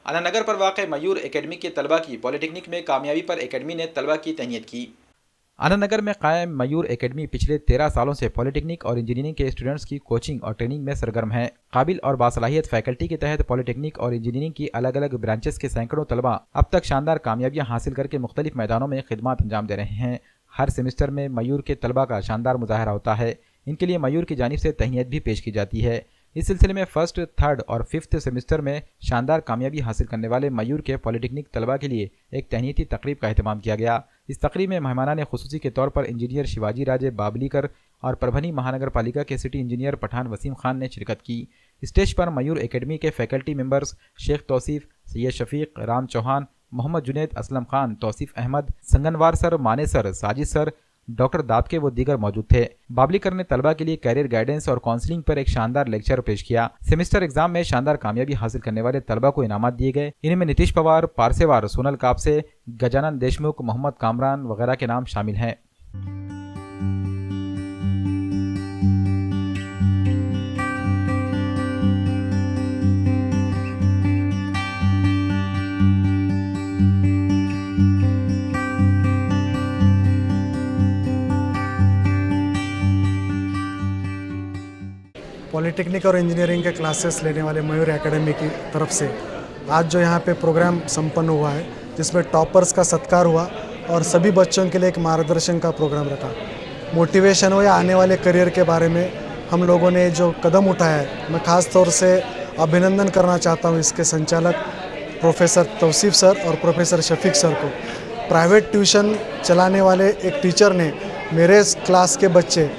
आनंदनगर पर वाक़ मयूर एकेडमी के तलबा की पॉलिटेक्निक में कामयाबी पर एकेडमी ने तलबा की तहनीत की। आनंदनगर में कायम मयूर एकेडमी पिछले 13 सालों से पॉलिटेक्निक और इंजीनियरिंग के स्टूडेंट्स की कोचिंग और ट्रेनिंग में सरगर्म है। काबिल और बासलाहियत फैकल्टी के तहत पॉलिटेक्निक और इंजीनियरिंग की अलग अलग ब्रांचेस के सैकड़ों तलबा अब तक शानदार कामयाबियां हासिल करके मुख्तलिफ मैदानों में खिदमत अंजाम दे रहे हैं। हर सेमेस्टर में मयूर के तलबा का शानदार मुजाहरा होता है। इनके लिए मयूर की जानिब से तहनीत भी पेश की जाती है। इस सिलसिले में फर्स्ट, थर्ड और फिफ्थ सेमेस्टर में शानदार कामयाबी हासिल करने वाले मयूर के पॉलिटेक्निक तलबा के लिए एक तहनीती तकरीब का अहतमाम किया गया। इस तकरीब में मेहमानान खुसूसी के तौर पर इंजीनियर शिवाजी राजे बाबलीकर और परभनी महानगर पालिका के सिटी इंजीनियर पठान वसीम खान ने शिरकत की। स्टेज पर मयूर एकेडमी के faculty members Shaikh Tauseef, Syed Shafiq, Ram Chauhan, Mohammad Junaid, Aslam Khan, Tauseef Ahmed, Sanganwar sir, Mane sir, Sajid sir, doctor Dabke व दीगर मौजूद थे। बाबलीकर ने तलबा के लिए कैरियर गाइडेंस और काउंसलिंग पर एक शानदार लेक्चर पेश किया। सेमेस्टर एग्जाम में शानदार कामयाबी हासिल करने वाले तलबा को इनामात दिए गए। इनमें नीतीश पवार, पारसेवार, सोनल कापसे, गजानन देशमुख, मोहम्मद कामरान वगैरह के नाम शामिल हैं। पॉलिटेक्निक और इंजीनियरिंग के क्लासेस लेने वाले मयूर एकेडमी की तरफ से आज जो यहाँ पे प्रोग्राम संपन्न हुआ है, जिसमें टॉपर्स का सत्कार हुआ और सभी बच्चों के लिए एक मार्गदर्शन का प्रोग्राम रखा। मोटिवेशन हो या आने वाले करियर के बारे में हम लोगों ने जो कदम उठाया है, मैं ख़ास तौर से अभिनंदन करना चाहता हूँ इसके संचालक प्रोफेसर तौसीफ सर और प्रोफेसर शफीक सर को। प्राइवेट ट्यूशन चलाने वाले एक टीचर ने मेरे क्लास के बच्चे,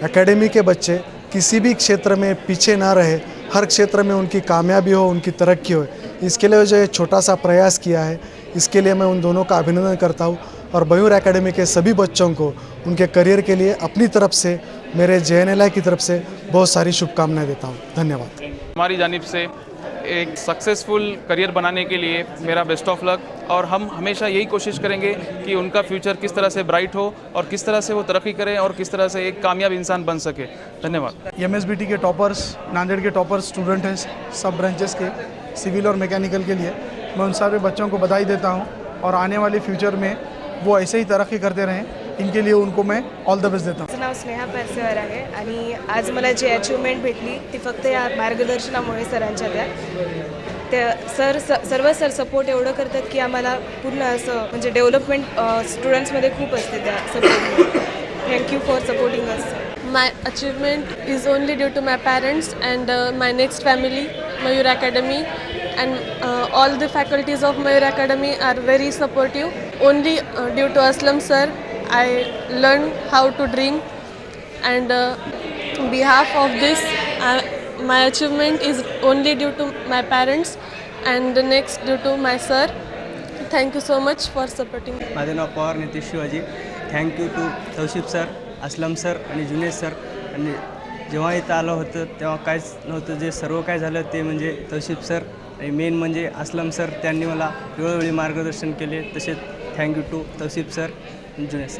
एकेडमी के बच्चे किसी भी क्षेत्र में पीछे ना रहे, हर क्षेत्र में उनकी कामयाबी हो, उनकी तरक्की हो, इसके लिए जो ये छोटा सा प्रयास किया है, इसके लिए मैं उन दोनों का अभिनंदन करता हूँ। और मयूर एकेडमी के सभी बच्चों को उनके करियर के लिए अपनी तरफ से, मेरे JNLI की तरफ से बहुत सारी शुभकामनाएं देता हूँ। धन्यवाद। हमारी जानिब से एक सक्सेसफुल करियर बनाने के लिए मेरा बेस्ट ऑफ लक, और हम हमेशा यही कोशिश करेंगे कि उनका फ्यूचर किस तरह से ब्राइट हो और किस तरह से वो तरक्की करें और किस तरह से एक कामयाब इंसान बन सके। धन्यवाद। MSBT के टॉपर्स, नांदेड़ के टॉपर्स स्टूडेंट हैं सब ब्रांचेस के, सिविल और मैकेनिकल के लिए मैं उन सारे बच्चों को बधाई देता हूँ और आने वाले फ्यूचर में वो ऐसे ही तरक्की करते रहें, इनके लिए उनको मैं ऑल द बेस्ट देता हूँ। माझं नाव स्नेहा परसेवार आहे आणि आज मला जी अचिव्हमेंट भेटली ती फक्त या मार्गदर्शनामुळे सरांच्या त्या सर्व सर सपोर्ट एवढं करतात की आम्हाला पूर्ण असं म्हणजे डेव्हलपमेंट स्टुडंट्समध्ये खूप असते त्या support. Thank you for supporting us. My achievement is only due to my parents and my next family, Mayur Academy, and all the faculties of Mayur Academy are very supportive. Only due to Aslam sir, I learned how to dream, and on behalf of this, my achievement is only due to my parents and the next due to my sir. Thank you so much for supporting me. माझं नाव Pawar Nitish Shivaji. Thank you to Tauseef sir, Aslam sir आणि Juned sir. आणि जेव्हा इथं आलं होतं तेव्हा काहीच नव्हतं, जे सर्व काय झालं ते म्हणजे तौसीफ सर आणि मेन म्हणजे असलम सर, त्यांनी मला वेळोवेळी मार्गदर्शन केले। तसेच थँक्यू टू तौसीफ सर आणि जुनेद सर।